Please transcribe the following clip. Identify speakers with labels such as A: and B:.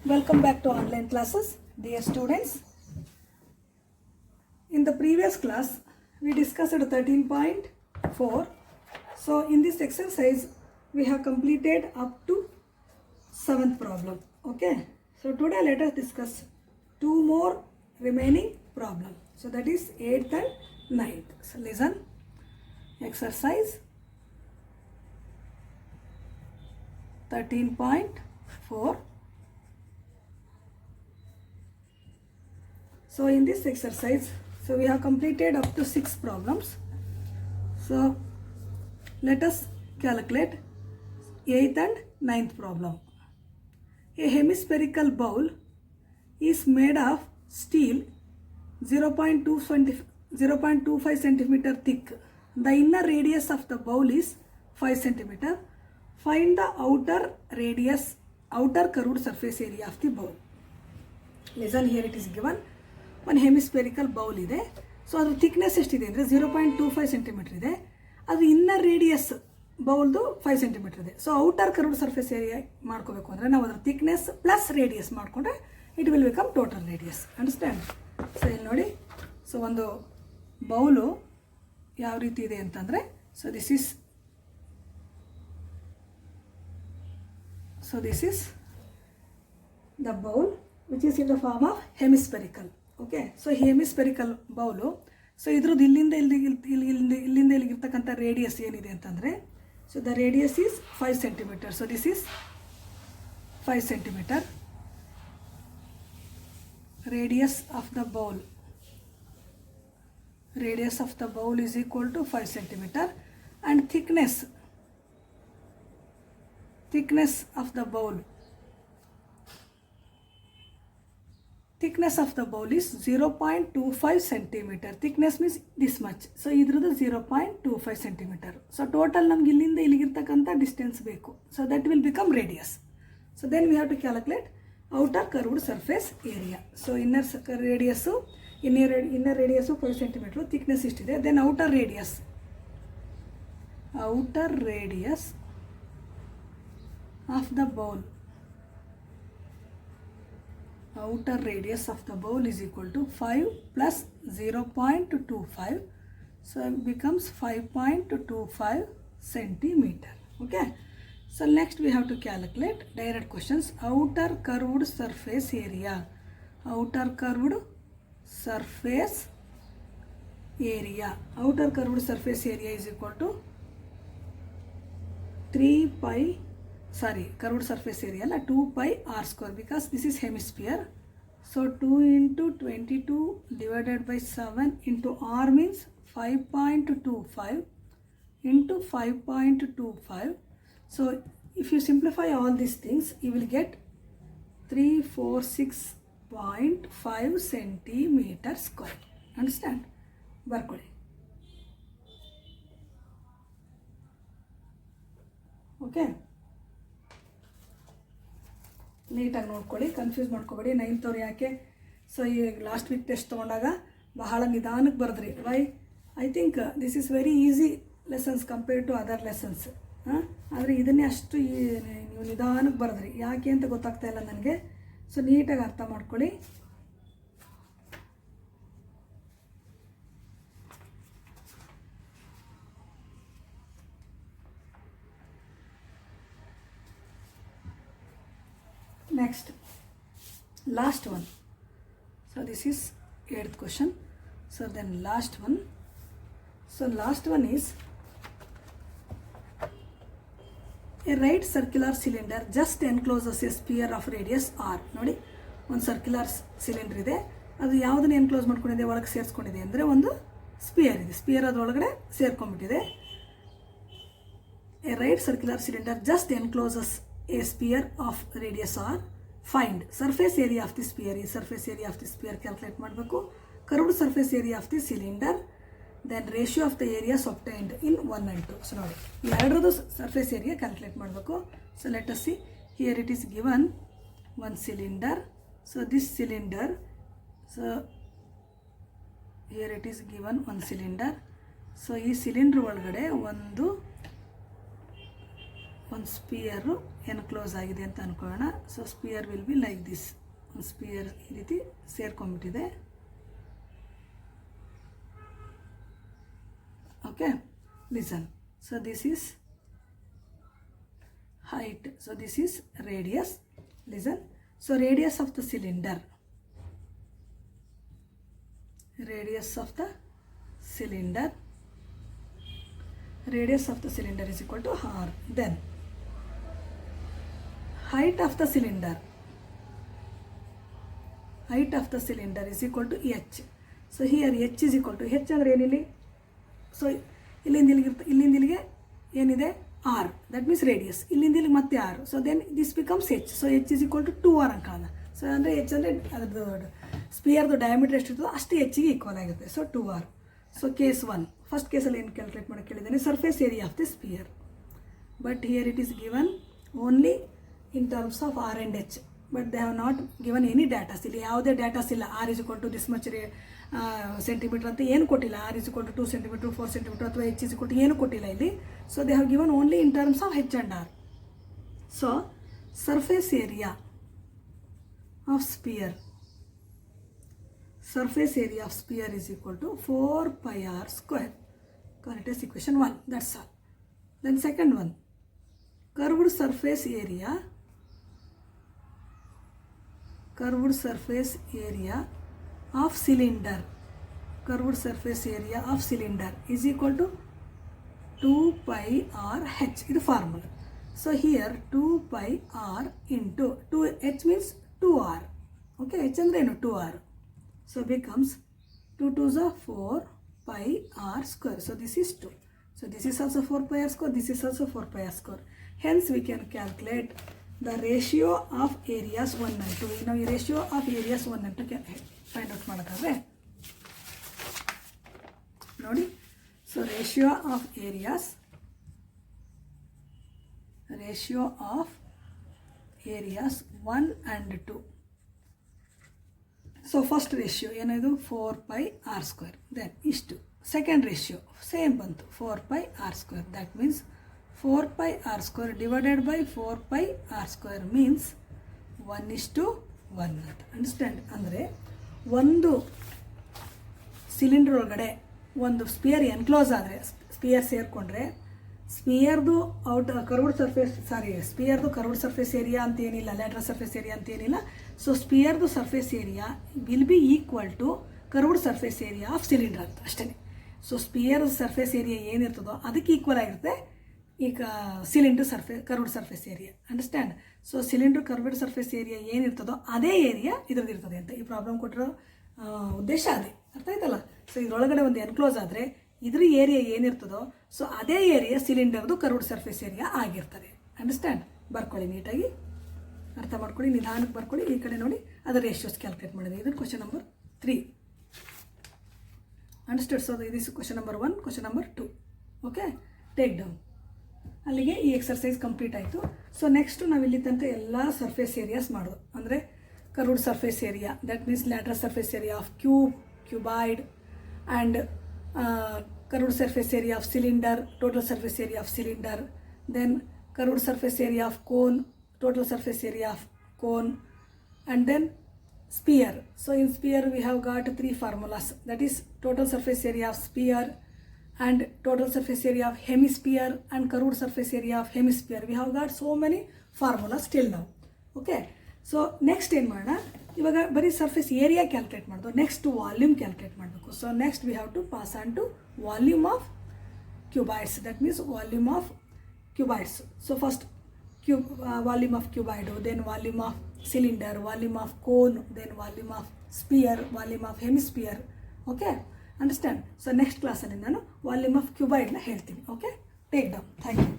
A: Welcome back to online classes, dear students. In the previous class, we discussed 13.4. So, in this exercise, we have completed up to 7th problem. Okay. So, today let us discuss 2 more remaining problems. So, that is 8th and 9th. So, listen. Exercise 13.4. So in this exercise, so we have completed up to 6 problems. So let us calculate 8th and 9th problem. A hemispherical bowl is made of steel 0.25 centimeter thick. The inner radius of the bowl is 5 centimeter. Find the outer curved surface area of the bowl. Listen, here it is given. ಒಂದು hemispherical bowl ಇದೆ. So ಅದ್ರ thickness ಎಷ್ಟಿದೆ ಅಂದರೆ 0.25 centimetre ಇದೆ. ಅದು inner radius ಬೌಲ್ದು 5 centimetre ಇದೆ. So outer curved surface area ಮಾಡ್ಕೋಬೇಕು ಅಂದರೆ ನಾವು ಅದರ ಥಿಕ್ನೆಸ್ ಪ್ಲಸ್ ರೇಡಿಯಸ್ ಮಾಡಿಕೊಂಡ್ರೆ it will become total radius. Understand? So ಇಲ್ಲಿ ನೋಡಿ, ಸೊ ಒಂದು ಬೌಲು ಯಾವ ರೀತಿ ಇದೆ ಅಂತಂದರೆ, so this is the bowl which is in the form of hemispherical. Okay, so hemispherical bowl. So ಇದ್ರದ್ದು ಇಲ್ಲಿಂದ ಇಲ್ಲಿಗಿರ್ತಕ್ಕಂಥ ರೇಡಿಯಸ್ ಏನಿದೆ ಅಂತಂದರೆ, so the radius is 5 centimetre. So this is 5 centimetre. Radius of the bowl is equal to 5 centimetre and thickness of the bowl is 0.25 centimeter. Thickness means this much. So idradu 0.25 centimeter. So total namge illinda iligirtakanta distance beku. So that will become radius. So then we have to calculate outer curved surface area. So inner radius 5 centimeter, thickness istide. Then outer radius of the bowl. Outer radius of the bowl is equal to 5 plus 0.25. So it becomes 5.25 centimeter. Okay. So next we have to calculate direct questions. Outer curved surface area. Outer curved surface area is equal to curved surface area 2 pi r square, because this is hemisphere. So 2 into 22 divided by 7 into r means 5.25 into 5.25. So if you simplify all these things, you will get 346.5 centimeter square. Understand? Barkodi. Okay. ನೀಟಾಗಿ ನೋಡ್ಕೊಳ್ಳಿ, confuse ಮಾಡ್ಕೋಬೇಡಿ. 9th ಅವ್ರು ಯಾಕೆ so ಈ last week test ತೊಗೊಂಡಾಗ ಬಹಳ ನಿಧಾನಕ್ಕೆ ಬರೆದ್ರಿ. Why? I think this is very easy lessons compare to other lessons. ಆದರೆ ಇದನ್ನೇ ಅಷ್ಟು ನೀವು ನಿಧಾನಕ್ಕೆ ಬರೆದ್ರಿ. ಯಾಕೆ ಅಂತ ಗೊತ್ತಾಗ್ತಾ ಇಲ್ಲ ನನಗೆ. ಸೊ ನೀಟಾಗಿ ಅರ್ಥ ಮಾಡ್ಕೊಳ್ಳಿ. Next, last one. So this is 8th question. So then last one. So last one is a right circular cylinder just encloses a sphere of radius r. ನೋಡಿ, ಒಂದು ಸರ್ಕ್ಯುಲರ್ ಸಿಲಿಂಡರ್ ಇದೆ. ಅದು ಯಾವುದನ್ನು ಎನ್ಕ್ಲೋಸ್ ಮಾಡ್ಕೊಂಡಿದೆ, ಒಳಗೆ ಸೇರಿಸ್ಕೊಂಡಿದೆ ಅಂದರೆ ಒಂದು ಸ್ಪಿಯರ್ ಇದೆ. ಸ್ಪಿಯರ್ ಅದರೊಳಗಡೆ ಸೇರ್ಕೊಂಡ್ಬಿಟ್ಟಿದೆ. A right circular cylinder just encloses a sphere of radius r. Find surface area of the sphere. ಈ surface area of the sphere calculate ಮಾಡಬೇಕು. Curved surface area of the cylinder, then ratio of the areas obtained in 1 and 2. So ನೋಡಿ, ಎರಡರದ್ದು surface area calculate ಮಾಡಬೇಕು. So let us see. Here it is given one cylinder. So this cylinder, so here it is given one cylinder. So ಈ cylinder ಒಳಗಡೆ ಒಂದು sphere enclose ಆಗಿದೆ ಅಂತ ಅಂದ್ಕೊಳ್ಳೋಣ. So sphere will be like this. ಒಂದು sphere ಈ ರೀತಿ ಸೇರ್ಕೊಂಡ್ಬಿಟ್ಟಿದೆ. Okay, listen. So this is height. So this is radius. Listen. So radius of the cylinder. Radius of the cylinder. Radius of the cylinder is equal to r. Then height of the cylinder. Height of the cylinder is equal to h. So here h is equal to h ಅಂದ್ರೆ ಏನಿಲ್ಲಿ? So ಇಲ್ಲಿಂದ ಇಲ್ಲಿಗೆ ಏನಿದೆ? r. That means radius. ಇಲ್ಲಿಂದ ಇಲ್ಲಿಗೆ ಮತ್ತೆ r. So then this becomes h. So h is equal to 2r ಅನ್ಕೊಳ್ಳೋಣ. So ಅಂದರೆ h ಅಂದರೆ ಅದರದ್ದು ಸ್ಪಿಯರ್ದು ಡಯಾಮೀಟರ್ ಎಷ್ಟಿರ್ತದೋ ಅಷ್ಟೇ ಹೆಚ್ಚಿಗೆ ಈಕ್ವಲ್ ಆಗುತ್ತೆ. So 2r. So case 1 first ಕೇಸಲ್ಲಿ ಏನು ಕ್ಯಾಲ್ಕುಲೇಟ್ ಮಾಡೋಕ್ಕೆ ಕೇಳಿದ್ದೇನೆ? Surface area of the sphere. But here it is given only in terms of r and h. But they have not given any datas. ಇಲ್ಲಿ ಯಾವುದೇ ಡಾಟಾಸ್ ಇಲ್ಲ. r is equal to this much centimetre ಅಂತ ಏನು ಕೊಟ್ಟಿಲ್ಲ. r is equal to 2 centimeter 4 centimeter ಅಥವಾ h is equal to ಏನು ಕೊಟ್ಟಿಲ್ಲ ಇಲ್ಲಿ. So they have given only in terms of h and r. So surface area of sphere. Surface area of sphere is equal to 4 pi r square. Correct as equation 1. That's all. Then second one, curved surface area. Curved surface area of cylinder. Curved surface area of cylinder is equal to 2 pi r h. This is formula. So here 2 pi r into 2h means 2r. Okay, h andre enu 2r. So becomes 2 2s are 4 pi r square. So this is 2. So this is also 4 pi r square. This is also 4 pi r square. Hence we can calculate the ratio of areas 1 and 2. Now the ratio of areas 1 and 2 can find out ಮಾಡೋದಾದ್ರೆ ನೋಡಿ. So ratio of areas 1 and 2. So first ratio ಏನಿದು 4 pi r square. Then ಇಷ್ಟು. Second ratio same ಬಂತು 4 pi r square. That means 4 pi r square divided by 4 pi r square means 1:1 ಅಂತ. Understand? ಅಂದರೆ ಒಂದು cylinder ಒಳಗಡೆ ಒಂದು sphere enclose ಆದರೆ, sphere ಸೇರಿಕೊಂಡ್ರೆ ಸ್ಪಿಯರ್ದು ಕರ್ವ್ಡ್ ಸರ್ಫೇಸ್ ಏರಿಯಾ ಅಂತ ಏನಿಲ್ಲ, ಲ್ಯಾಟ್ರಲ್ ಸರ್ಫೇಸ್ ಏರಿಯಾ ಅಂತ ಏನಿಲ್ಲ. ಸೊ ಸ್ಪಿಯರ್ದು surface area will be equal to curved surface area of cylinder ಅಂತ ಅಷ್ಟೇ. ಸೊ ಸ್ಪಿಯರ್ ಸರ್ಫೇಸ್ ಏರಿಯಾ ಏನಿರ್ತದೋ ಅದಕ್ಕೆ ಈಕ್ವಲ್ ಆಗಿರುತ್ತೆ ಈಗ cylinder curved surface area. Understand? So cylinder curved surface area ಏನಿರ್ತದೋ ಅದೇ ಏರಿಯಾ ಇದ್ರದ್ದು ಇರ್ತದೆ ಅಂತ ಈ ಪ್ರಾಬ್ಲಮ್ ಕೊಟ್ಟಿರೋ ಉದ್ದೇಶ ಅದೇ. ಅರ್ಥ ಆಯ್ತಲ್ಲ? ಸೊ ಇದರೊಳಗಡೆ ಒಂದು ಎನ್ಕ್ಲೋಸ್ ಆದರೆ ಇದ್ರ ಏರಿಯಾ ಏನಿರ್ತದೋ ಸೊ ಅದೇ ಏರಿಯಾ ಸಿಲಿಂಡರ್ದು ಕರ್ವ್ಡ್ ಸರ್ಫೇಸ್ ಏರಿಯಾ ಆಗಿರ್ತದೆ. ಅಂಡರ್ಸ್ಟ್ಯಾಂಡ್? ಬರ್ಕೊಳ್ಳಿ, ನೀಟಾಗಿ ಅರ್ಥ ಮಾಡ್ಕೊಳ್ಳಿ, ನಿಧಾನಕ್ಕೆ ಬರ್ಕೊಳ್ಳಿ. ಈ ಕಡೆ ನೋಡಿ ಅದರ ರೇಷಿಯೋಸ್ ಕ್ಯಾಲ್ಕುಲೇಟ್ ಮಾಡಿದೆ. ಇದು ಕ್ವಶನ್ ನಂಬರ್ 3. ಅಂಡರ್ಸ್ಟ್ಯಾಂಡ್? ಸೊ ಇದು question number 1, question number 2. Okay, take down. ಅಲ್ಲಿಗೆ ಈ ಎಕ್ಸರ್ಸೈಸ್ ಕಂಪ್ಲೀಟ್ ಆಯಿತು. ಸೊ ನೆಕ್ಸ್ಟು ನಾವು ಇಲ್ಲಿ ತನಕ ಎಲ್ಲ ಸರ್ಫೇಸ್ ಏರಿಯಾಸ್ ಮಾಡೋದು. ಅಂದರೆ curved surface area, that means lateral surface area of cuboid and curved surface area of cylinder, total surface area of cylinder, then curved surface area of cone, total surface area of cone, and then sphere. So in sphere we have got 3 formulas, that is total surface area of sphere and total surface area of hemisphere and curved surface area of hemisphere. We have got so many formulas till now. Okay, so next ಏನು ಮಾಡೋಣ, ಇವಾಗ ಬರೀ surface area calculate ಮಾಡೋದು, next volume calculate ಮಾಡಬೇಕು. So next we have to pass on to volume of cuboids, that means volume of cuboids. So first volume of cuboid, then volume of cylinder, volume of cone, then volume of sphere, volume of hemisphere. Okay, understand? So next ಕ್ಲಾಸಲ್ಲಿ ನಾನು volume of ಕ್ಯೂಬಾಯ್ಡ್ನ ಹೇಳ್ತೀನಿ. Okay, take down. Thank you.